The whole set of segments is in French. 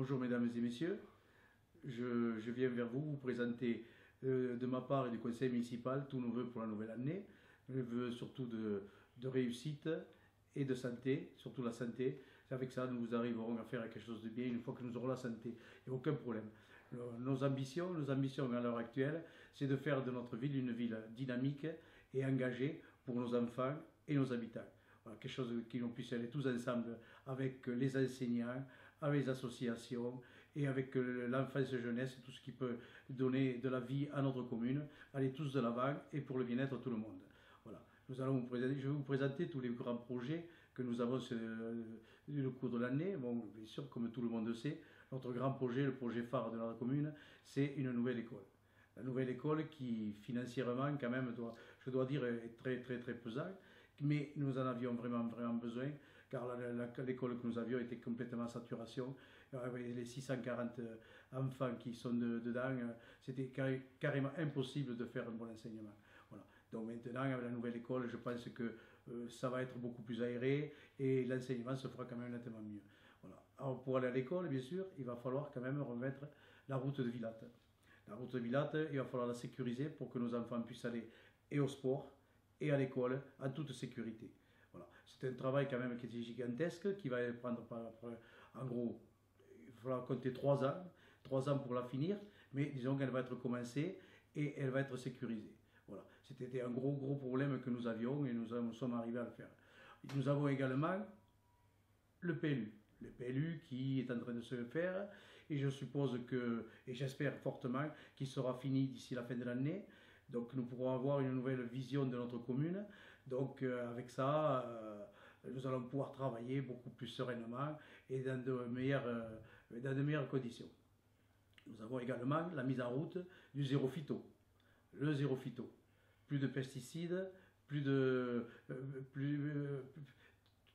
Bonjour mesdames et messieurs, je viens vers vous vous présenter de ma part et du conseil municipal tous nos voeux pour la nouvelle année, les voeux surtout de réussite et de santé, surtout la santé. Avec ça, nous arriverons à faire quelque chose de bien une fois que nous aurons la santé. Il n'y a aucun problème. Nos ambitions à l'heure actuelle, c'est de faire de notre ville une ville dynamique et engagée pour nos enfants et nos habitants. Voilà, quelque chose qui nous puisse aller tous ensemble avec les enseignants, avec les associations et avec l'enfance et jeunesse, tout ce qui peut donner de la vie à notre commune, aller tous de l'avant et pour le bien-être de tout le monde. Voilà. Je vais vous présenter tous les grands projets que nous avons le cours de l'année. Bon, bien sûr, comme tout le monde sait, notre grand projet, le projet phare de la commune, c'est une nouvelle école. La nouvelle école qui, financièrement, quand même, je dois dire, est très pesante. Mais nous en avions vraiment besoin, car l'école que nous avions était complètement en saturation. Avec les 640 enfants qui sont dedans, c'était carrément impossible de faire un bon enseignement. Voilà. Donc maintenant, avec la nouvelle école, je pense que ça va être beaucoup plus aéré et l'enseignement se fera quand même nettement mieux. Voilà. Alors pour aller à l'école, bien sûr, il va falloir quand même remettre la route de Villatte. La route de Villatte, il va falloir la sécuriser pour que nos enfants puissent aller et au sport, et à l'école en toute sécurité. Voilà. C'est un travail quand même qui est gigantesque, qui va prendre en gros, il faudra compter 3 ans, 3 ans pour la finir, mais disons qu'elle va être commencée et elle va être sécurisée. Voilà. C'était un gros problème que nous avions et nous sommes arrivés à le faire. Nous avons également le PLU. Le PLU qui est en train de se faire et je suppose que, et j'espère fortement qu'il sera fini d'ici la fin de l'année. Donc nous pourrons avoir une nouvelle vision de notre commune. Donc avec ça, nous allons pouvoir travailler beaucoup plus sereinement et dans de meilleures conditions. Nous avons également la mise en route du zéro phyto. Le zéro phyto. Plus de pesticides,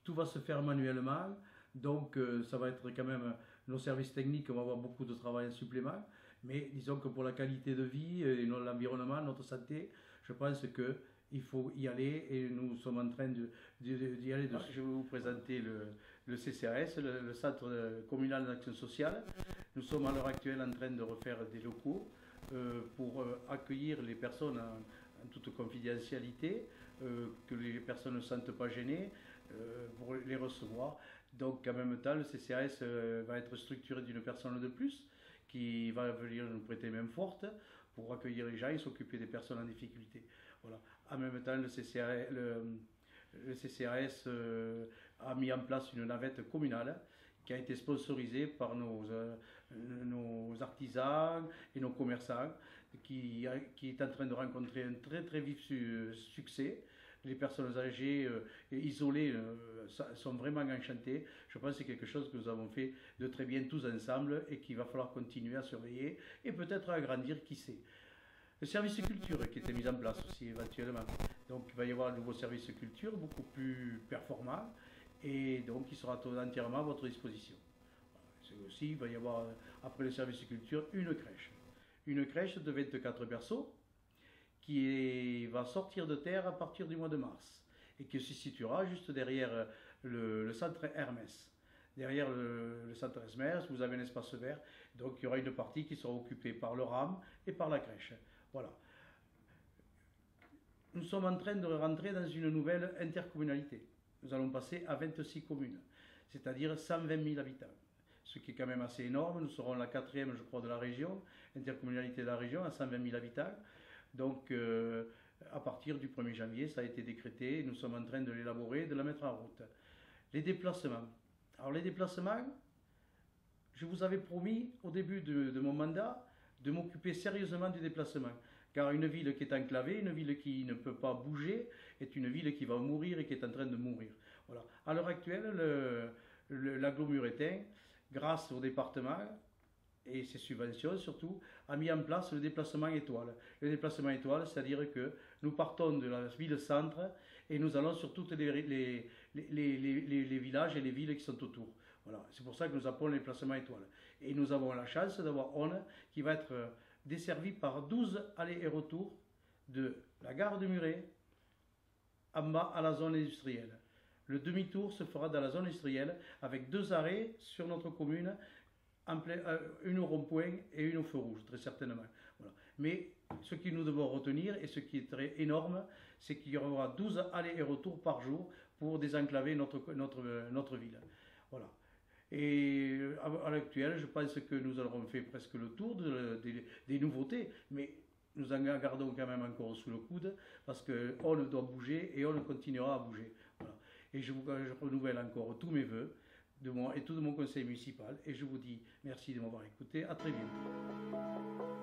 tout va se faire manuellement. Donc ça va être quand même, nos services techniques, on va avoir beaucoup de travail en supplément, mais disons que pour la qualité de vie, l'environnement, notre santé, je pense qu'il faut y aller et nous sommes en train d'y aller dessus. Je vais vous présenter le CCAS, le Centre communal d'action sociale. Nous sommes à l'heure actuelle en train de refaire des locaux pour accueillir les personnes en toute confidentialité, que les personnes ne se sentent pas gênées, pour les recevoir. Donc en même temps, le CCAS va être structuré d'une personne de plus qui va venir nous prêter main forte pour accueillir les gens et s'occuper des personnes en difficulté. Voilà. En même temps, le CCAS a mis en place une navette communale qui a été sponsorisée par nos artisans et nos commerçants, qui est en train de rencontrer un très vif succès. Les personnes âgées et isolées sont vraiment enchantées. Je pense que c'est quelque chose que nous avons fait de très bien tous ensemble et qu'il va falloir continuer à surveiller et peut-être à agrandir, qui sait. Le service culture qui était mis en place aussi éventuellement. Donc il va y avoir un nouveau service culture beaucoup plus performant et donc il sera entièrement à votre disposition. Aussi, il va y avoir après le service culture une crèche. Une crèche de 24 berceaux qui va sortir de terre à partir du mois de mars et qui se situera juste derrière le centre Hermès. Derrière le centre Hermès, vous avez un espace vert, donc il y aura une partie qui sera occupée par le RAM et par la crèche. Voilà. Nous sommes en train de rentrer dans une nouvelle intercommunalité. Nous allons passer à 26 communes, c'est-à-dire 120 000 habitants. Ce qui est quand même assez énorme. Nous serons la 4e, je crois, de la région, intercommunalité de la région, à 120 000 habitants. Donc, à partir du 1er janvier, ça a été décrété. Nous sommes en train de l'élaborer, de la mettre en route. Les déplacements. Alors, les déplacements, je vous avais promis au début de mon mandat de m'occuper sérieusement du déplacement. Car une ville qui est enclavée, une ville qui ne peut pas bouger, est une ville qui va mourir et qui est en train de mourir. Voilà. À l'heure actuelle, l'agglomératin, grâce au département et ses subventions surtout, a mis en place le déplacement étoile. Le déplacement étoile, c'est-à-dire que nous partons de la ville-centre et nous allons sur tous les villages et les villes qui sont autour. Voilà. C'est pour ça que nous appelons le déplacement étoile. Et nous avons la chance d'avoir Onne qui va être desservi par 12 allers et retours de la gare de Muret en bas à la zone industrielle. Le demi-tour se fera dans la zone industrielle avec 2 arrêts sur notre commune une au rond-point et une au feu rouge, très certainement. Voilà. Mais ce que nous devons retenir, et ce qui est très énorme, c'est qu'il y aura 12 allers et retours par jour pour désenclaver notre ville. Voilà. Et à l'actuel, je pense que nous aurons fait presque le tour des nouveautés, mais nous en gardons quand même encore sous le coude, parce qu'on doit bouger et on continuera à bouger. Voilà. Et je renouvelle encore tous mes voeux de moi et tout de mon conseil municipal, et je vous dis merci de m'avoir écouté, à très bientôt.